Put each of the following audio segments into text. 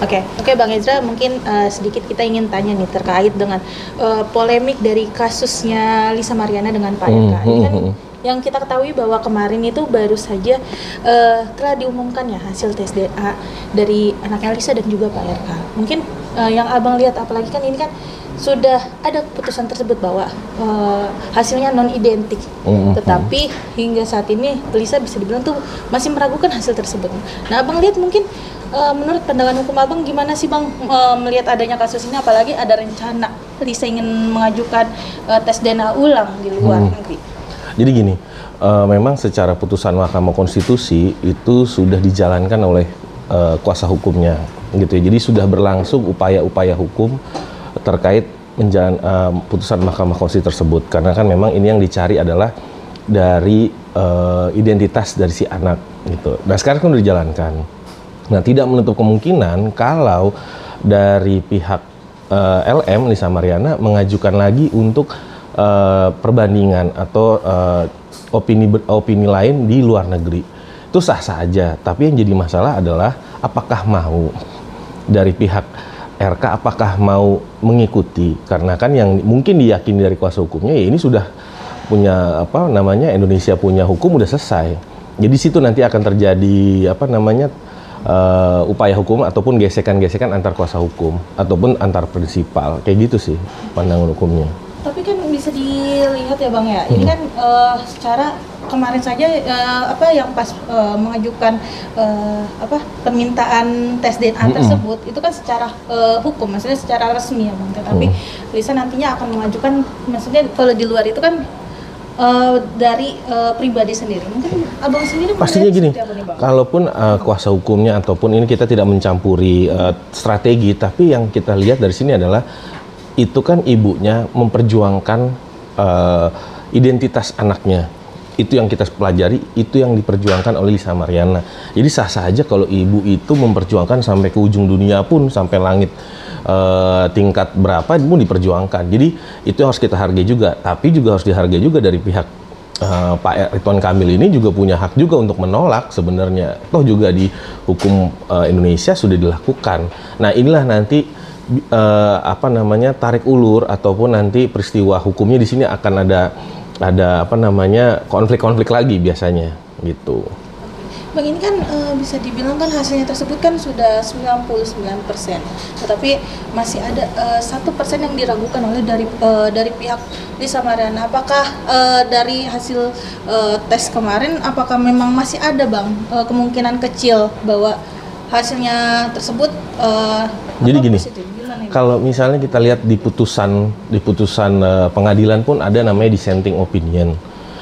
Oke, Bang Ezra, mungkin sedikit kita ingin tanya nih terkait dengan polemik dari kasusnya Lisa Mariana dengan Pak RK. Ini kan yang kita ketahui bahwa kemarin itu baru saja telah diumumkan ya hasil tes DNA dari anaknya Lisa dan juga Pak RK. Mungkin yang Abang lihat, apalagi kan ini kan sudah ada keputusan tersebut bahwa hasilnya non identik, tetapi hingga saat ini Lisa bisa dibilang tuh masih meragukan hasil tersebut. Nah, Abang lihat mungkin menurut pandangan hukum Abang gimana sih Bang melihat adanya kasus ini, apalagi ada rencana Lisa ingin mengajukan tes DNA ulang di luar negeri. Jadi gini, memang secara putusan Mahkamah Konstitusi itu sudah dijalankan oleh kuasa hukumnya, gitu ya. Jadi sudah berlangsung upaya-upaya hukum terkait putusan Mahkamah Konstitusi tersebut, karena kan memang ini yang dicari adalah dari identitas dari si anak, gitu. Nah sekarang kan sudah dijalankan. Nah, tidak menutup kemungkinan kalau dari pihak LM Lisa Mariana mengajukan lagi untuk perbandingan atau opini lain di luar negeri. Itu sah-sah aja, tapi yang jadi masalah adalah apakah mau dari pihak RK, apakah mau mengikuti, karena kan yang mungkin diyakini dari kuasa hukumnya ya ini sudah punya Indonesia punya hukum udah selesai. Jadi situ nanti akan terjadi upaya hukum ataupun gesekan-gesekan antar kuasa hukum ataupun antar prinsipal, kayak gitu sih pandangan hukumnya. Tapi kan bisa dilihat ya Bang ya, ini kan secara kemarin saja yang pas mengajukan permintaan tes DNA tersebut itu kan secara hukum, maksudnya secara resmi ya Bang, tetapi Lisa nantinya akan mengajukan, maksudnya kalau di luar itu kan dari pribadi sendiri. Mungkin Abang sendiri pastinya gini, kalaupun kuasa hukumnya ataupun ini kita tidak mencampuri strategi, tapi yang kita lihat dari sini adalah itu kan ibunya memperjuangkan identitas anaknya. Itu yang kita pelajari, itu yang diperjuangkan oleh Lisa Mariana. Jadi sah-sah aja kalau ibu itu memperjuangkan sampai ke ujung dunia pun, sampai langit tingkat berapa pun diperjuangkan. Jadi itu harus kita hargai juga, tapi juga harus dihargai juga dari pihak Pak Ridwan Kamil ini juga punya hak juga untuk menolak sebenarnya. Toh juga di hukum Indonesia sudah dilakukan. Nah inilah nanti tarik ulur ataupun nanti peristiwa hukumnya di sini akan ada konflik-konflik lagi biasanya gitu. Bang, ini kan bisa dibilang kan hasilnya tersebut kan sudah 99%, tetapi masih ada 1% yang diragukan oleh dari pihak Lisa Mariana. Apakah dari hasil tes kemarin, apakah memang masih ada Bang kemungkinan kecil bahwa hasilnya tersebut jadi gini, kalau misalnya kita lihat di putusan pengadilan pun ada namanya dissenting opinion.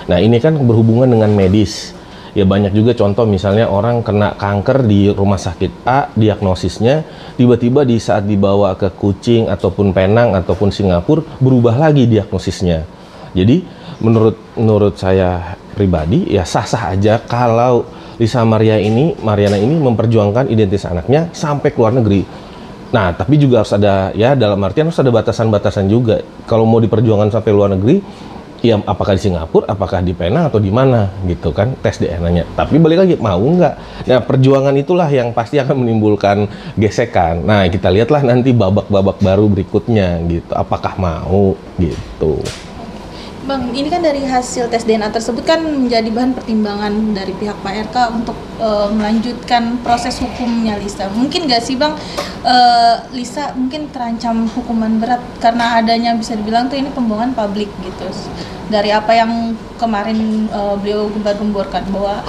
Nah ini kan berhubungan dengan medis. Ya banyak juga contoh, misalnya orang kena kanker di rumah sakit A, diagnosisnya tiba-tiba di saat dibawa ke Kucing ataupun Penang ataupun Singapura berubah lagi diagnosisnya. Jadi menurut saya pribadi ya sah-sah aja kalau Lisa Mariana ini memperjuangkan identitas anaknya sampai ke luar negeri. Nah, tapi juga harus ada, ya dalam artian harus ada batasan-batasan juga. Kalau mau diperjuangkan sampai luar negeri, ya apakah di Singapura, apakah di Penang atau di mana gitu kan tes DNA-nya. Tapi balik lagi, mau nggak? Nah, perjuangan itulah yang pasti akan menimbulkan gesekan. Nah, kita lihatlah nanti babak-babak baru berikutnya gitu. Apakah mau gitu. Bang, ini kan dari hasil tes DNA tersebut kan menjadi bahan pertimbangan dari pihak Pak RK untuk melanjutkan proses hukumnya Lisa. Mungkin nggak sih Bang, Lisa mungkin terancam hukuman berat karena adanya bisa dibilang tuh ini pembohongan publik gitu. Dari apa yang kemarin beliau gembar-gemborkan bahwa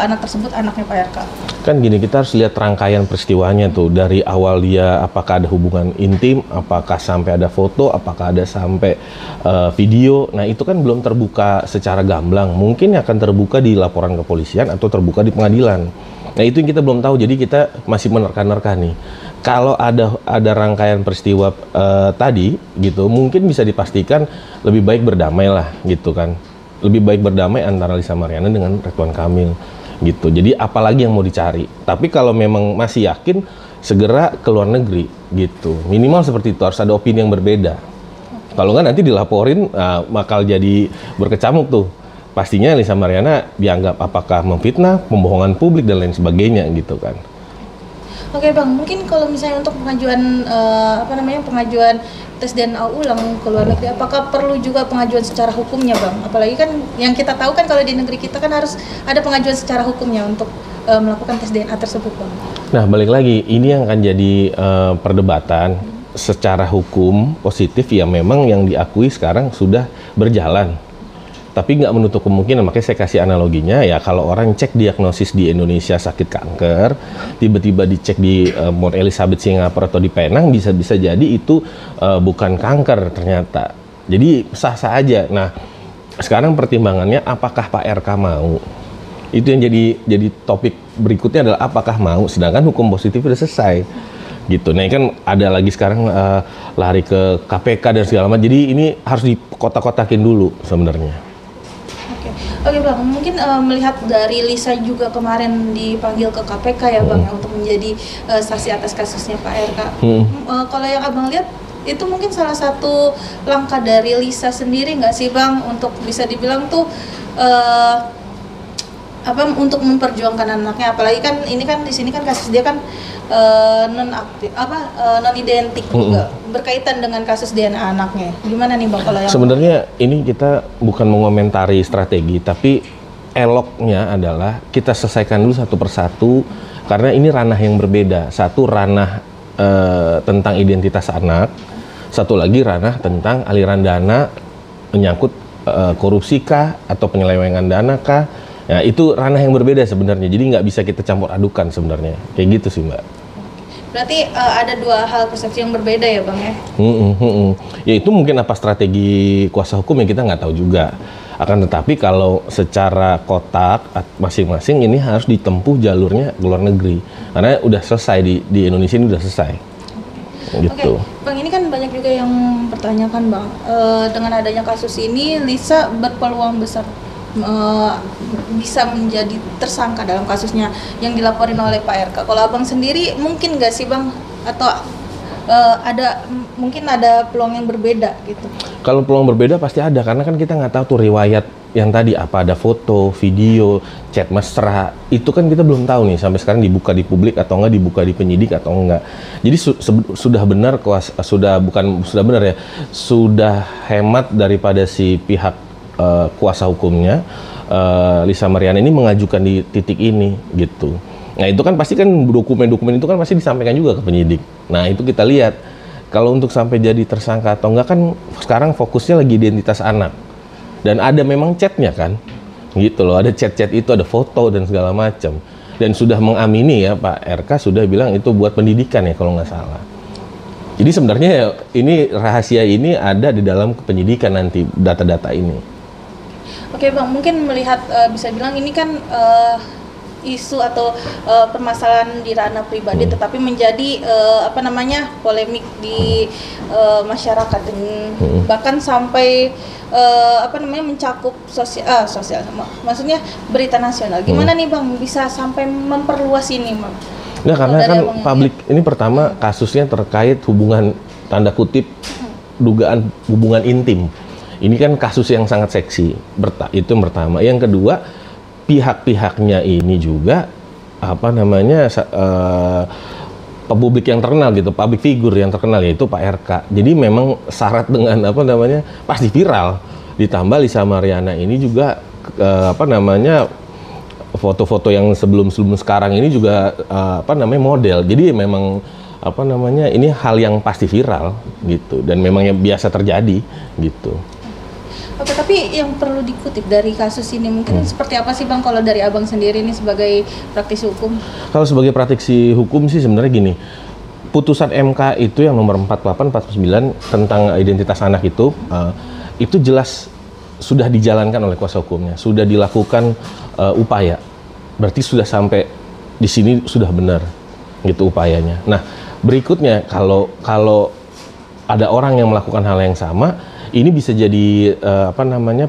anak tersebut anaknya Pak RK. Kan gini, kita harus lihat rangkaian peristiwanya tuh, dari awal dia apakah ada hubungan intim, apakah sampai ada foto, apakah ada sampai video. Nah itu kan belum terbuka secara gamblang, mungkin akan terbuka di laporan kepolisian atau terbuka di pengadilan. Nah itu yang kita belum tahu, jadi kita masih menerka-nerka nih. Kalau ada rangkaian peristiwa tadi gitu, mungkin bisa dipastikan lebih baik berdamai lah gitu kan. Lebih baik berdamai antara Lisa Mariana dengan Ridwan Kamil gitu. Jadi apalagi yang mau dicari. Tapi kalau memang masih yakin, segera ke luar negeri gitu. Minimal seperti itu, harus ada opini yang berbeda. Kalau nggak nanti dilaporin, bakal jadi berkecamuk tuh. Pastinya Lisa Mariana dianggap apakah memfitnah, pembohongan publik dan lain sebagainya gitu kan. Oke Bang, mungkin kalau misalnya untuk pengajuan pengajuan tes DNA ulang ke luar negeri, apakah perlu juga pengajuan secara hukumnya Bang? Apalagi kan yang kita tahu kan kalau di negeri kita kan harus ada pengajuan secara hukumnya untuk melakukan tes DNA tersebut Bang. Nah, balik lagi, ini yang akan jadi perdebatan secara hukum positif ya, memang yang diakui sekarang sudah berjalan. Tapi nggak menutup kemungkinan, makanya saya kasih analoginya ya, kalau orang cek diagnosis di Indonesia sakit kanker, tiba-tiba dicek di Mount Elizabeth Singapura atau di Penang, bisa-bisa jadi itu bukan kanker ternyata. Jadi sah-sah aja. Nah, sekarang pertimbangannya apakah Pak RK mau? Itu yang jadi topik berikutnya adalah apakah mau, sedangkan hukum positif sudah selesai. Gitu. Nah, kan ada lagi sekarang lari ke KPK dan segala macam. Jadi ini harus dikotak-kotakin dulu sebenarnya. Oke Bang, mungkin melihat dari Lisa juga kemarin dipanggil ke KPK ya Bang ya, untuk menjadi saksi atas kasusnya Pak RK. Kalau yang Abang lihat itu mungkin salah satu langkah dari Lisa sendiri nggak sih Bang, untuk bisa dibilang tuh untuk memperjuangkan anaknya, apalagi kan ini kan di sini kan kasus dia kan non identik juga berkaitan dengan kasus DNA anaknya. Gimana nih Bang kalau yang sebenarnya ini kita bukan mengomentari strategi, tapi eloknya adalah kita selesaikan dulu satu persatu, karena ini ranah yang berbeda. Satu ranah tentang identitas anak, satu lagi ranah tentang aliran dana menyangkut korupsi kah atau penyelewengan dana kah. Ya, itu ranah yang berbeda sebenarnya, jadi nggak bisa kita campur adukan sebenarnya, kayak gitu sih Mbak. Berarti ada dua hal persepsi yang berbeda ya Bang ya? Ya itu mungkin apa strategi kuasa hukum yang kita nggak tahu juga. Akan tetapi kalau secara kotak masing-masing ini harus ditempuh jalurnya ke luar negeri, karena udah selesai di Indonesia ini udah selesai. Gitu. Oke, Bang, ini kan banyak juga yang mempertanyakan Bang, dengan adanya kasus ini Lisa berpeluang besar bisa menjadi tersangka dalam kasusnya yang dilaporin oleh Pak RK. Kalau Abang sendiri mungkin nggak sih Bang, atau mungkin ada peluang yang berbeda gitu? Kalau peluang berbeda pasti ada, karena kan kita nggak tahu tuh riwayat yang tadi apa, ada foto, video, chat mesra, itu kan kita belum tahu nih sampai sekarang dibuka di publik atau enggak, dibuka di penyidik atau enggak. Jadi sudah benar sudah hemat daripada si pihak kuasa hukumnya Lisa Mariana ini mengajukan di titik ini gitu. Nah itu kan pasti kan dokumen-dokumen itu kan pasti disampaikan juga ke penyidik. Nah itu kita lihat kalau untuk sampai jadi tersangka atau enggak kan sekarang fokusnya lagi identitas anak, dan ada memang chatnya kan gitu loh, ada chat-chat itu, ada foto dan segala macam, dan sudah mengamini ya Pak RK sudah bilang itu buat pendidikan ya kalau nggak salah. Jadi sebenarnya ya, ini rahasia ini ada di dalam penyidikan nanti, data-data ini. Oke Bang, mungkin melihat bisa bilang ini kan isu atau permasalahan di ranah pribadi, tetapi menjadi polemik di masyarakat, dan bahkan sampai mencakup sosial, maksudnya berita nasional. Gimana nih Bang bisa sampai memperluas ini Bang? Nah karena kan publik ini pertama kasusnya terkait hubungan tanda kutip dugaan hubungan intim. Ini kan kasus yang sangat seksi, itu yang pertama. Yang kedua, pihak-pihaknya ini juga publik yang terkenal gitu, public figure yang terkenal, yaitu Pak RK. Jadi memang syarat dengan pasti viral. Ditambah Lisa Mariana ini juga foto-foto yang sebelum sekarang ini juga model. Jadi memang ini hal yang pasti viral gitu, dan memang yang biasa terjadi gitu. Oke, tapi yang perlu dikutip dari kasus ini mungkin seperti apa sih Bang kalau dari Abang sendiri nih sebagai praktisi hukum? Kalau sebagai praktisi hukum sih sebenarnya gini, putusan MK itu yang nomor 4849 tentang identitas anak itu jelas sudah dijalankan oleh kuasa hukumnya, sudah dilakukan upaya, berarti sudah sampai di sini sudah benar gitu upayanya. Nah berikutnya kalau ada orang yang melakukan hal yang sama, ini bisa jadi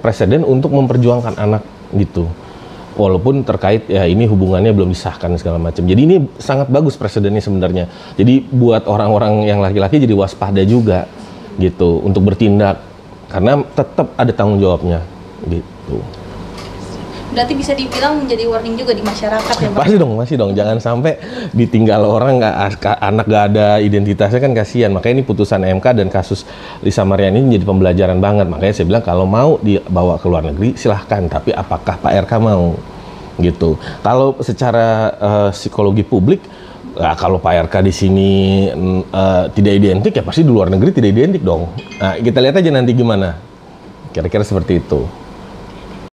presiden untuk memperjuangkan anak gitu. Walaupun terkait ya ini hubungannya belum disahkan segala macam. Jadi ini sangat bagus presidennya sebenarnya. Jadi buat orang-orang yang laki-laki jadi waspada juga gitu untuk bertindak, karena tetap ada tanggung jawabnya gitu. Berarti bisa dibilang menjadi warning juga di masyarakat ya, Pak? Pasti dong, masih dong. Jangan sampai ditinggal orang, anak nggak ada identitasnya, kan kasihan. Makanya ini putusan MK dan kasus Lisa Mariani ini menjadi pembelajaran banget. Makanya saya bilang kalau mau dibawa ke luar negeri silahkan, tapi apakah Pak RK mau? Gitu. Kalau secara psikologi publik, nah, kalau Pak RK di sini tidak identik, ya pasti di luar negeri tidak identik dong. Nah, kita lihat aja nanti gimana. Kira-kira seperti itu.